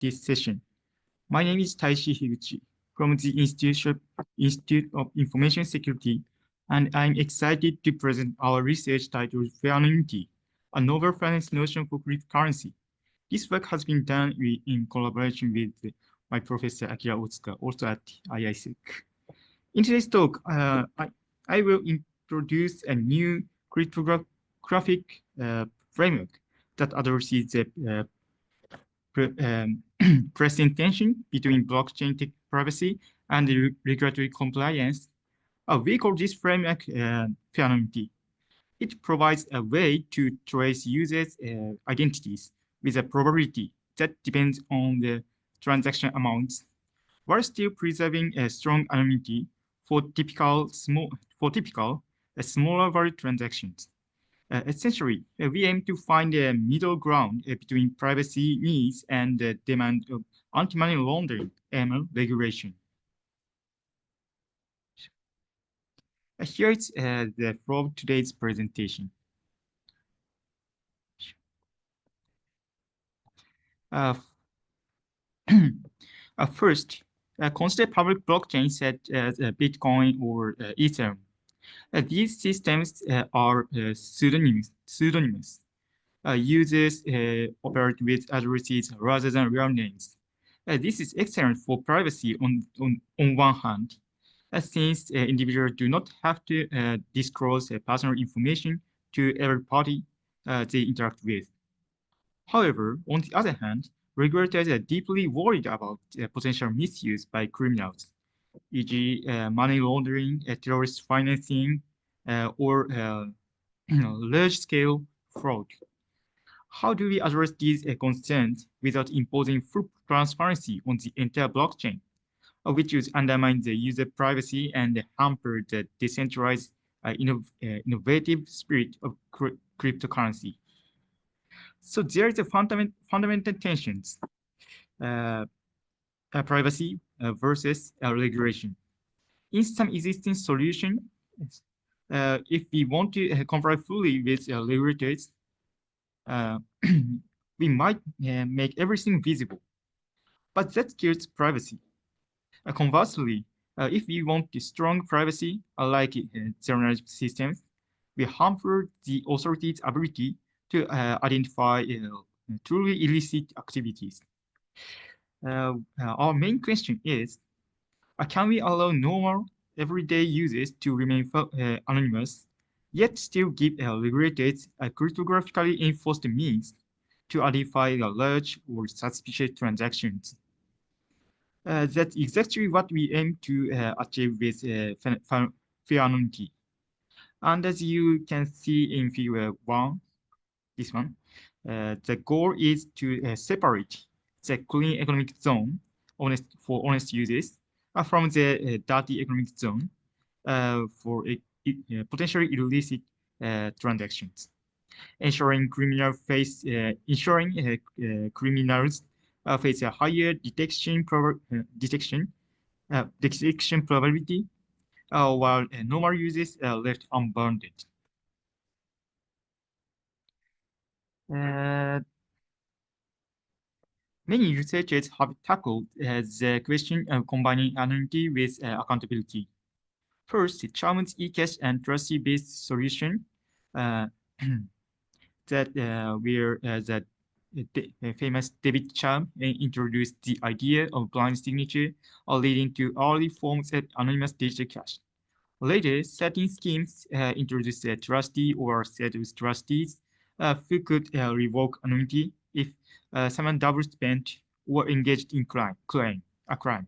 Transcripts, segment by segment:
this session. My name is Taishi Higuchi from the Institute of Information Security, and I'm excited to present our research titled Fair-Anonymity, a novel finance notion for cryptocurrency. This work has been done in collaboration with my professor Akira Otsuka, also at IISEC. In today's talk, I will introduce a new cryptographic framework that addresses the present tension between blockchain tech privacy and regulatory compliance. We call this framework Fair-Anonymity. It provides a way to trace users' identities with a probability that depends on the transaction amounts, while still preserving a strong anonymity for smaller value transactions. Essentially, we aim to find a middle ground between privacy needs and the demand of anti-money laundering (AML) regulation. Here is the flow of today's presentation. First, consider public blockchains such as Bitcoin or Ethereum. These systems are pseudonymous. Users operate with addresses rather than real names. This is excellent for privacy on one hand, since individuals do not have to disclose personal information to every party they interact with. However, on the other hand, regulators are deeply worried about potential misuse by criminals, e.g., money laundering, terrorist financing, or large-scale fraud. How do we address these concerns without imposing full transparency on the entire blockchain, which would undermine the user privacy and hamper the decentralized, innovative spirit of cryptocurrency? So there is a fundamental tensions, privacy versus regulation. In some existing solution, if we want to comply fully with regulators, we might make everything visible, but that kills privacy. Conversely, if we want strong privacy, like zero-knowledge systems, we hamper the authority's ability to identify truly illicit activities. Our main question is, can we allow normal, everyday users to remain anonymous, yet still give regulators cryptographically enforced means to identify large or suspicious transactions? That's exactly what we aim to achieve with Fair-Anonymity. And as you can see in figure 1, this one, the goal is to separate the clean economic zone for honest users from the dirty economic zone for potentially illicit transactions, ensuring criminals face a higher detection probability, while normal users are left unbounded. Many researchers have tackled the question of combining anonymity with accountability. First, Chalmers eCash and Traceability solution that where the famous David Chalmers introduced the idea of blind signature, leading to early forms of anonymous digital cash. Later, certain schemes introduced a trustee or set of trustees who could revoke anonymity if someone double spent or engaged in a crime.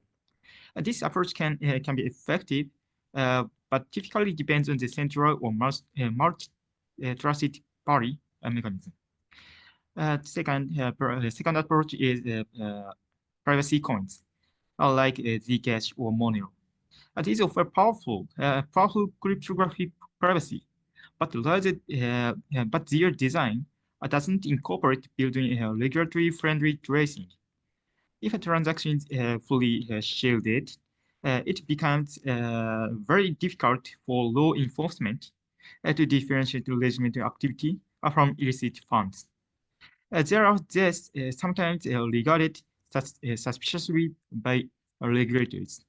This approach can be effective, but typically depends on the central or multi-trusted party mechanism. The second approach is privacy coins, like Zcash or Monero. These offer powerful cryptographic privacy, but their design doesn't incorporate building regulatory-friendly tracing. If a transaction is fully shielded, it becomes very difficult for law enforcement to differentiate legitimate activity from illicit funds. There are thus sometimes regarded suspiciously by regulators.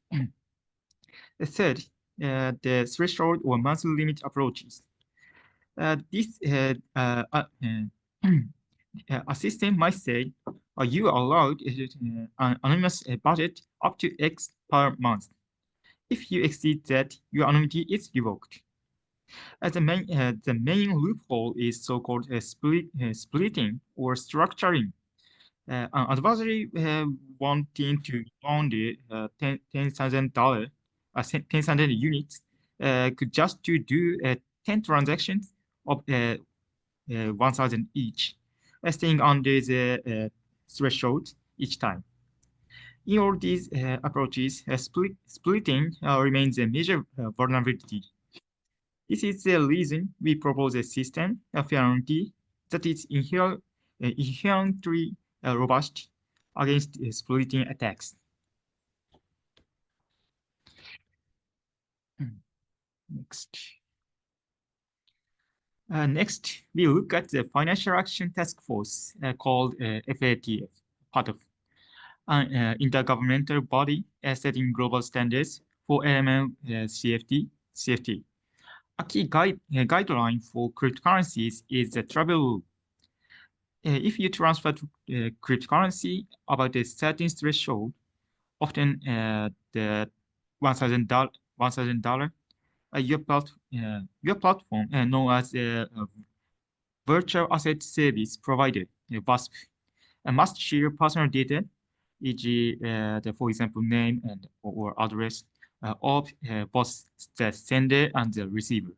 Third, the threshold or monthly limit approaches. A system might say you are allowed an anonymous budget up to X per month. If you exceed that, your anonymity is revoked. The main loophole is so-called splitting or structuring. An adversary wanting to own the $10,000 10,000 units could just do 10 transactions of 1,000 each, staying under the threshold each time. In all these approaches, splitting remains a major vulnerability. This is the reason we propose a system, a Fair-Anonymity, that is inherently robust against splitting attacks. Next. Next, we look at the Financial Action Task Force called FATF, part of an intergovernmental body setting global standards for AML CFT. A key guideline for cryptocurrencies is the travel rule. If you transfer to cryptocurrency about a certain threshold, often the $1,000, your platform, known as a virtual asset service provider, VASP, must share personal data, e.g., for example, name and or address of both the sender and the receiver.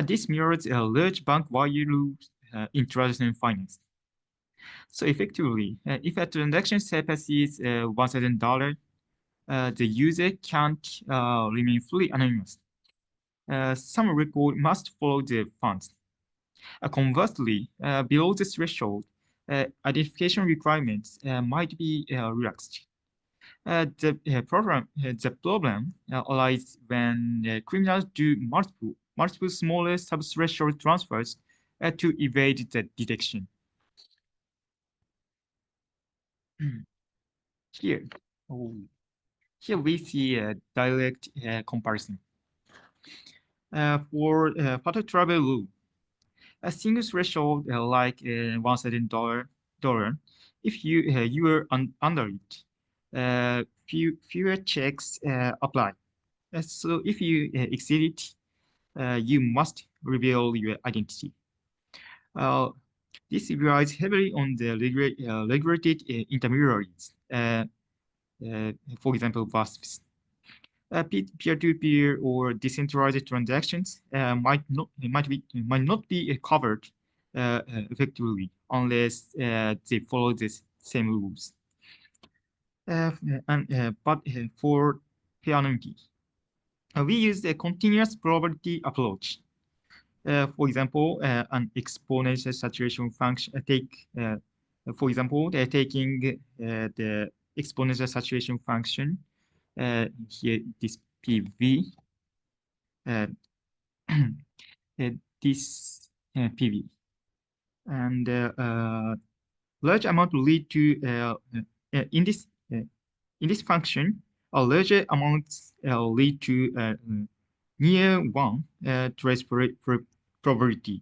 This mirrors a large bank wire rules in traditional finance. So effectively, if a transaction surpasses $1,000, the user can't remain fully anonymous. Some record must follow the funds. Conversely, below the threshold, identification requirements might be relaxed. The problem arises when criminals do multiple smaller sub-threshold transfers to evade the detection. Here, here we see a direct comparison. For part travel rule, a single threshold like $1,000, if you are under it, fewer checks apply. So if you exceed it, you must reveal your identity. This relies heavily on the regulated intermediaries, for example, VASPs. Peer-to-peer or decentralized transactions might not be covered effectively unless they follow the same rules. But for Fair-Anonymity, we use a continuous probability approach. For example, an exponential saturation function for example, taking the exponential saturation function here, this PV, this PV, and large amount will lead to in this function, a larger amounts lead to near one trace probability,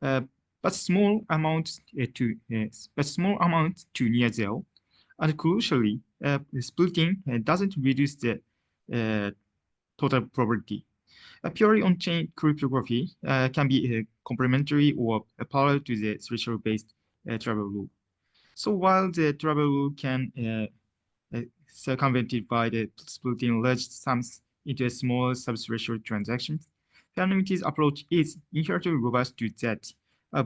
but small amounts to near zero, and crucially, splitting doesn't reduce the total probability. Purely on-chain cryptography can be complementary or parallel to the threshold-based travel rule. So while the travel rule can circumvented by the splitting large sums into a small sub-threshold transactions, Fair-Anonymity's approach is inherently robust to that.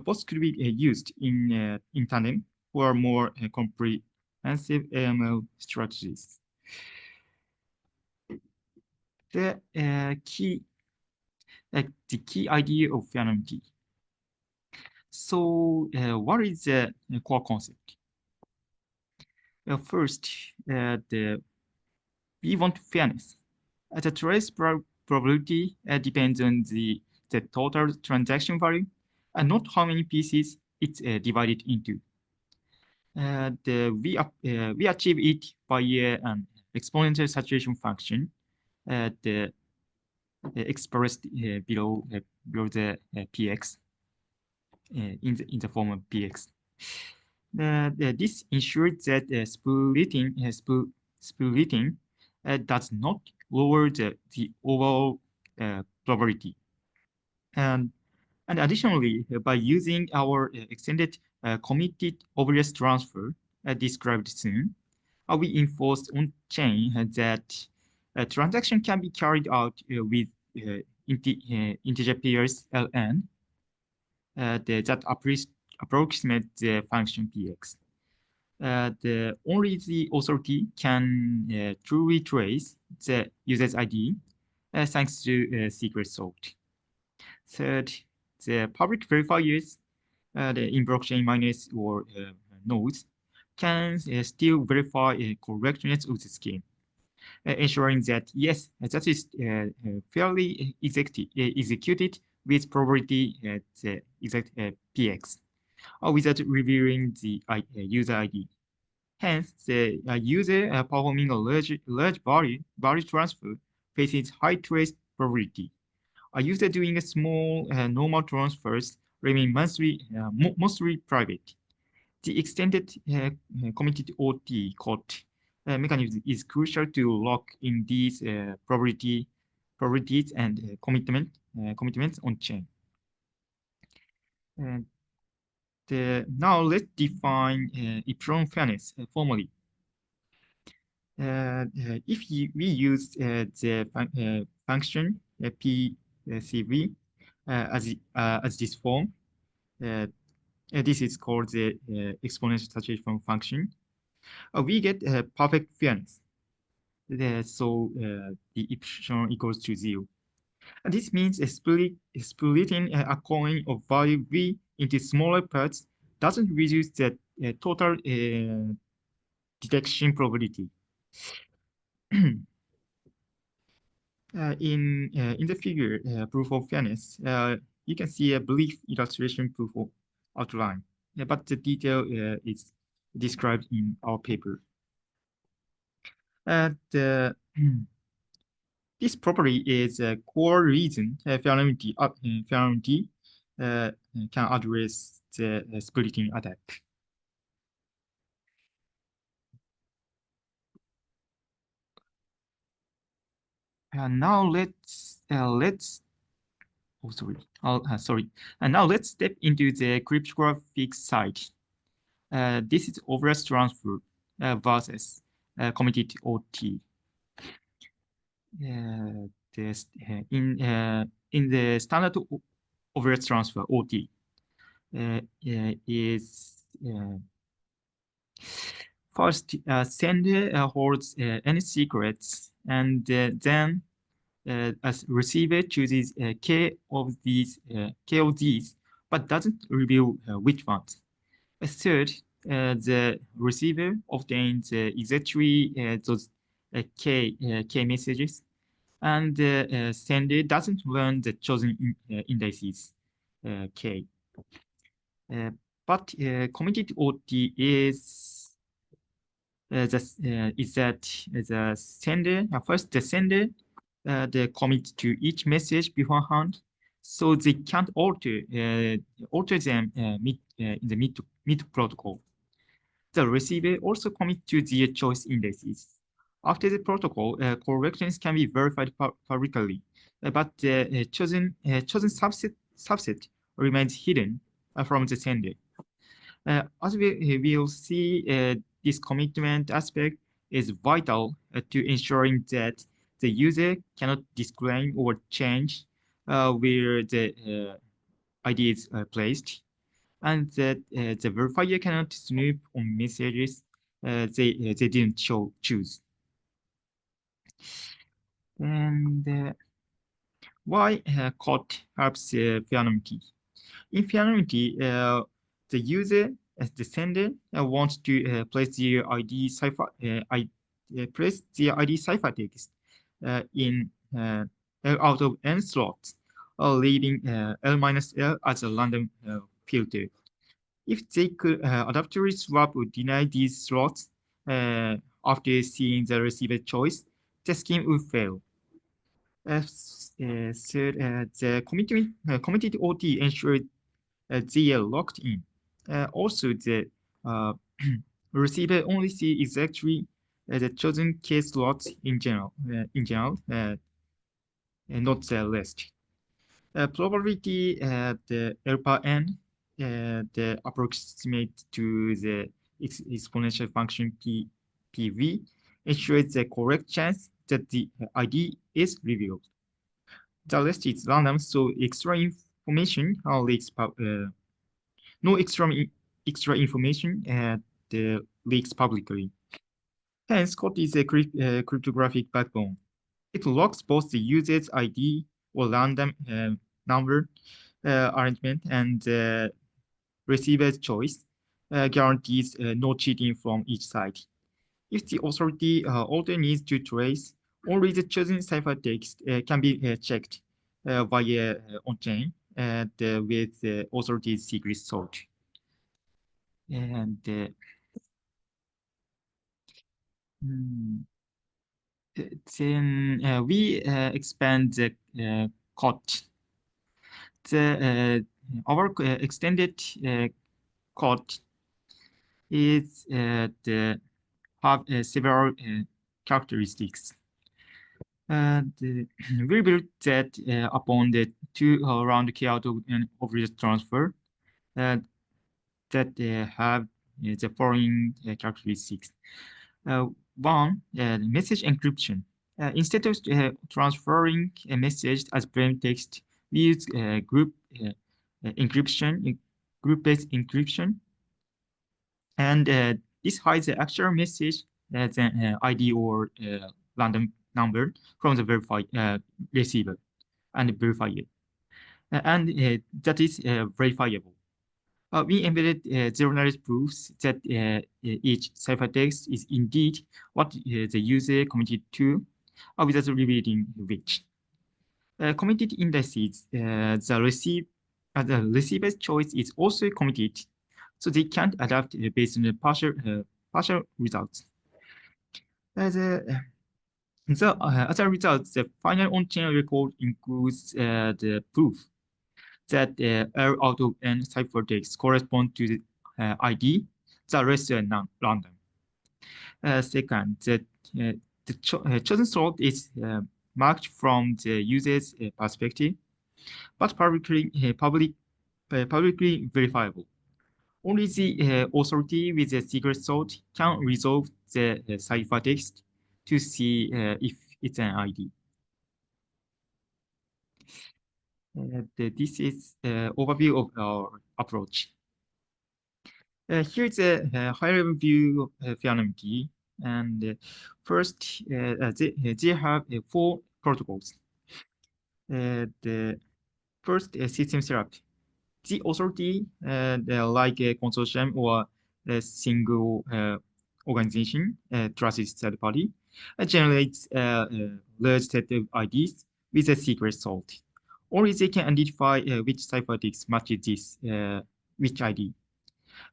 Both could be used in tandem or more comprehensive AML strategies. The key idea of Fair-Anonymity. So, what is the core concept? First, we want fairness. The trace probability depends on the total transaction value and not how many pieces it's divided into. We achieve it by an exponential saturation function expressed below the px in the form of px. This ensures that splitting does not lower the overall probability. And additionally, by using our extended committed oblivious transfer described soon, we enforced on chain that a transaction can be carried out with integer pairs ln that approximate the function px. Only the authority can truly trace the user's ID thanks to secret salt. Third, the public verifiers in blockchain miners or nodes can still verify correctness of the scheme, ensuring that yes, that is fairly executed with probability at the exact px, without revealing the user ID. Hence, the user performing a large value transfer faces high trace probability. A user doing a small normal transfers remain mostly private. The extended committed OT code mechanism is crucial to lock in these probabilities and commitments on chain. And now let's define epsilon fairness formally. If we use the function PCV as this form, this is called the exponential saturation function. We get perfect fairness. So the epsilon equals to 0. And this means splitting a coin of value V into smaller parts doesn't reduce the total detection probability. In the figure, proof of fairness, you can see a brief illustration proof of outline, but the detail is described in our paper. This property is a core reason Fair-Anonymity can address the splitting attack. Now let's oh sorry. And now let's step into the cryptographic side. This is oblivious transfer versus committed OT. In the standard oblivious transfer OT is first sender holds any secrets, and then as receiver chooses k of these, but doesn't reveal which ones. Third, the receiver obtains exactly those k messages, and the sender doesn't learn the chosen indices k. But committed OT is that the sender first the sender the commit to each message beforehand, so they can't alter them in the mid protocol. The receiver also commit to their choice indices. After the protocol, correctness can be verified publicly, but the chosen subset remains hidden from the sender. As we will see, this commitment aspect is vital to ensuring that the user cannot disclaim or change where the ID is placed, and that the verifier cannot snoop on messages they didn't choose. And why code helps Fair-Anonymity? In Fair-Anonymity, the user, as the sender, wants to place the ID ciphertext in L out of n slots, leaving L minus L as a random filter. If they could adaptively swap or deny these slots after seeing the receiver choice, the scheme would fail. Third, the committed OT ensured they are locked in. Also, the uh, receiver only see exactly the chosen case slots and not the rest. Probability the alpha n, the approximate to the exponential function PV, ensures the correct chance that the ID is revealed. The rest is random, so extra information leaks. No extra information leaks publicly. Hence, code is a cryptographic backbone. It locks both the user's ID or random number arrangement and receiver's choice, guarantees no cheating from each side. If the authority also needs to trace, only the chosen ciphertext can be checked via on-chain with the authority's secret sort. And mm, then we expand the code. Our extended code is have several characteristics. We built that upon the two-round chaos of this transfer uh, that have the following characteristics. One, message encryption. Instead of transferring a message as plain text, we use encryption, group-based encryption, and this hides the actual message, the ID or random number from the receiver and verifier, and that is verifiable. We embedded zero-knowledge proofs that each ciphertext is indeed what the user committed to, without revealing which. Committed indices, the receiver's choice is also committed, so they can't adapt based on the partial results. As a, as a result, the final on-chain record includes the proof that L out of n ciphertexts correspond to the ID, the rest are non-random. Second, the chosen slot is marked from the user's perspective, but publicly verifiable. Only the authority with the secret sort can resolve the ciphertext to see if it's an ID. This is overview of our approach. Here's a high-level view of Fair-Anonymity. And first, they have four protocols. The first, system therapy. The authority, like a consortium or a single organization, trusted third party, generates a large set of IDs with a secret salt. Or they can identify which ciphertext matches this, which ID.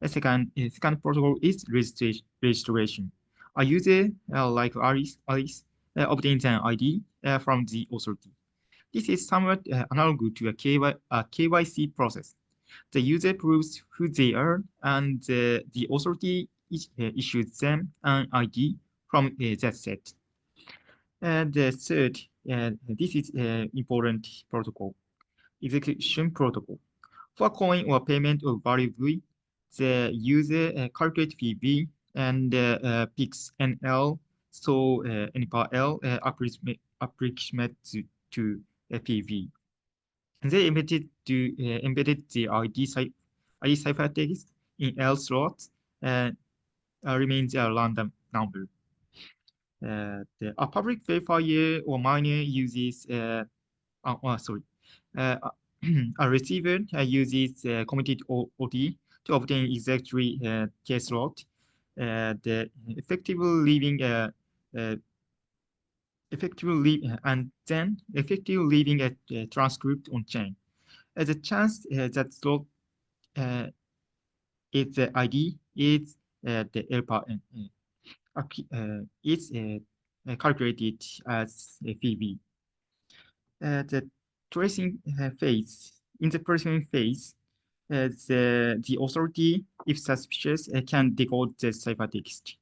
Second protocol is registration. A user like Alice obtains an ID from the authority. This is somewhat analogous to a KYC process. The user proves who they are, and the authority issues them an ID from that set. And the third, this is important protocol, execution protocol. For coin or payment of value V, the user calculates PV and picks NL, so N per L approximate to PV. They embedded the ID ciphertext in L slots and remains a random number. A public verifier or miner uses sorry. Uh, a receiver uses committed OT to obtain exactly case slot, the effectively leaving and then effectively leaving a transcript on chain. The chance that slot its ID is the alpha n. It's calculated as a PV. The tracing phase, in the pursuing phase, the authority, if suspicious, can decode the ciphertext.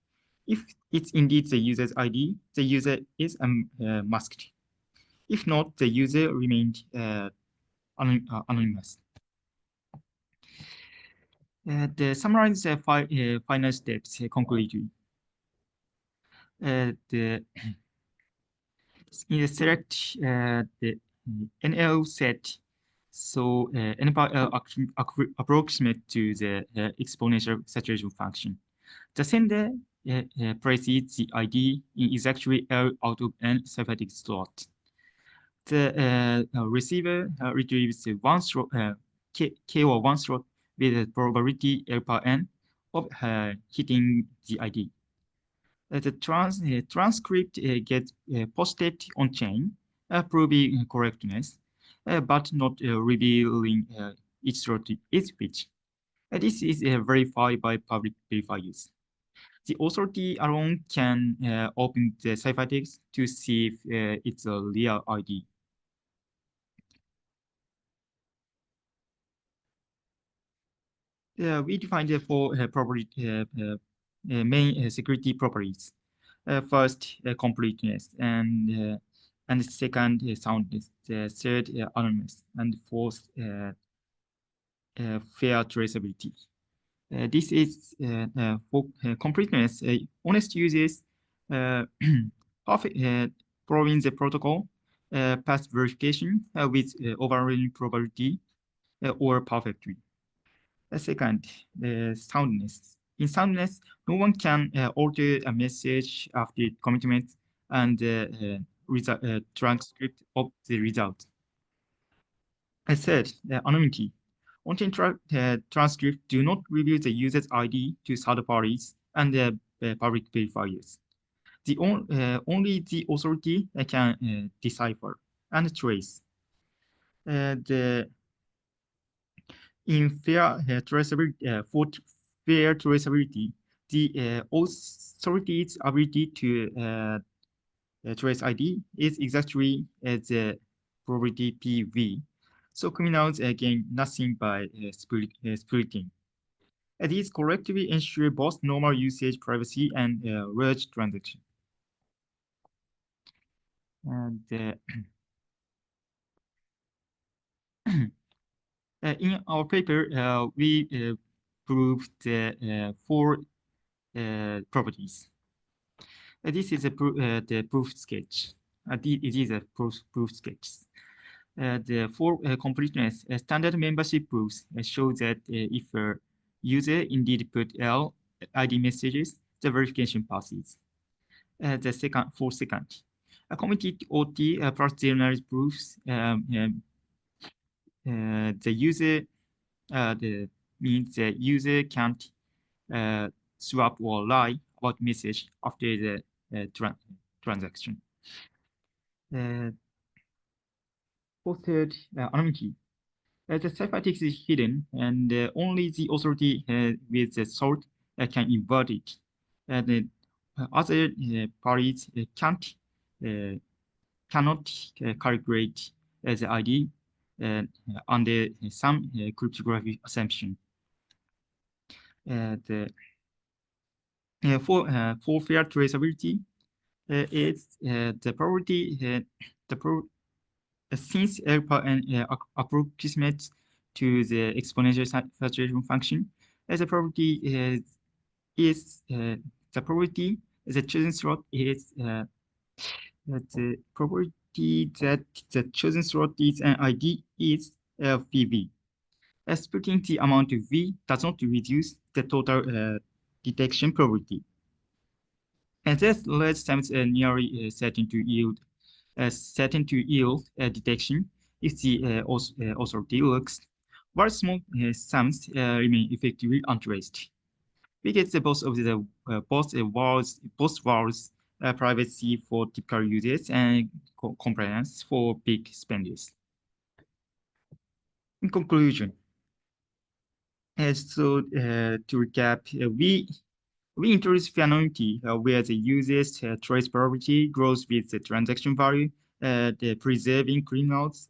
If it's indeed the user's ID, the user is masked. If not, the user remained anonymous. The summarize the final steps concretely. The select the NL set, so N bar L approximate to the exponential saturation function. The sender places the ID in exactly L out of N ciphertext slot. The receiver retrieves one slot, K or one slot with a probability L per N of hitting the ID. The transcript gets posted on chain, proving correctness, but not revealing each slot is which. This is verified by public verifiers. The authority alone can open the ciphertext to see if it's a real ID. We defined the four main security properties. First, completeness, and second, soundness. The third, anonymous, and fourth, fair traceability. This is for completeness. Honest users perfect, following the protocol pass verification with overwhelming probability or perfectly. Second, soundness. In soundness, no one can alter a message after commitment and transcript of the result. Third, anonymity. On-chain transcripts do not reveal the user's ID to third parties and public verifiers. Only the authority can decipher and trace. In fair traceability, the authority's ability to trace ID is exactly the probability PV. So criminals gain nothing by splitting. These collectively ensure both normal usage privacy and large transaction. And in our paper, we proved the four properties. This is the proof sketch. It is a proof sketch. For completeness, standard membership proofs show that if a user indeed put L ID messages, the verification passes. For second, a committed OT plus generalized proofs the user means the user can't swap or lie about message after the transaction. For third, anonymity. The ciphertext is hidden, and only the authority with the sort can invert it. The other parties cannot calculate the ID under some cryptographic assumption. For fair traceability, it's the probability since alpha n approximates to the exponential saturation function, the probability is the probability the chosen slot is the probability that the chosen slot is an ID is VV. Splitting the amount of V does not reduce the total detection probability. And this large times nearly certain to yield detection if the authority looks, while small sums remain effectively untraced. We get the both of the both worlds privacy for typical users and compliance for big spenders. In conclusion, To recap, we introduce Fair-Anonymity, where the user's trace probability grows with the transaction value, preventing criminals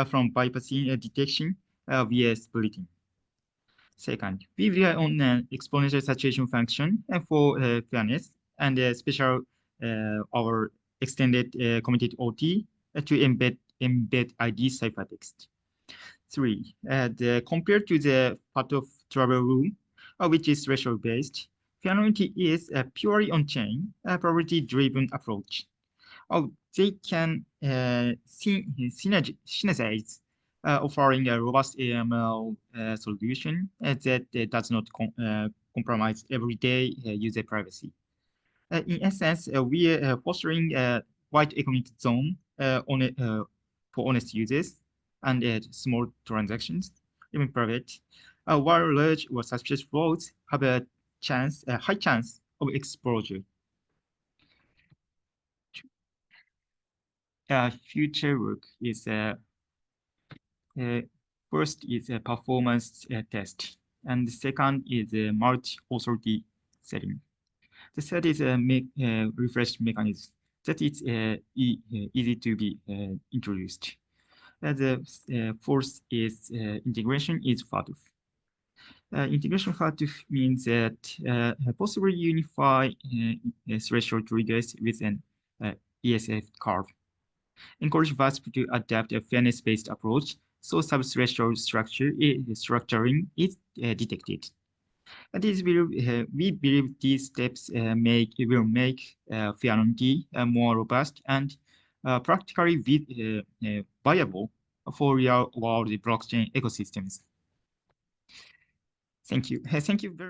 from bypassing detection via splitting. Second, we rely on an exponential saturation function for fairness and special our extended committed OT to embed ID ciphertext. Three, compared to the part of travel rule, which is threshold based, Fair-Anonymity is a purely on-chain, probability-driven approach. They can synergize, offering a robust AML solution that does not compromise everyday user privacy. In essence, we are fostering a wide economic zone for honest users and small transactions, even private, while large or suspicious frauds have a high chance of exposure. Future work is first is a performance test, and the second is a multi-authority setting. The third is a refresh mechanism that is easy to be introduced. The fourth is integration is FATF. Integration FATF means that possibly unify threshold triggers with an IISEC curve. Encourage VASP to adapt a fairness-based approach so sub-threshold structuring is detected. We believe these steps will make Fair-Anonymity more robust and practically viable for real-world blockchain ecosystems. Thank you. Thank you very much.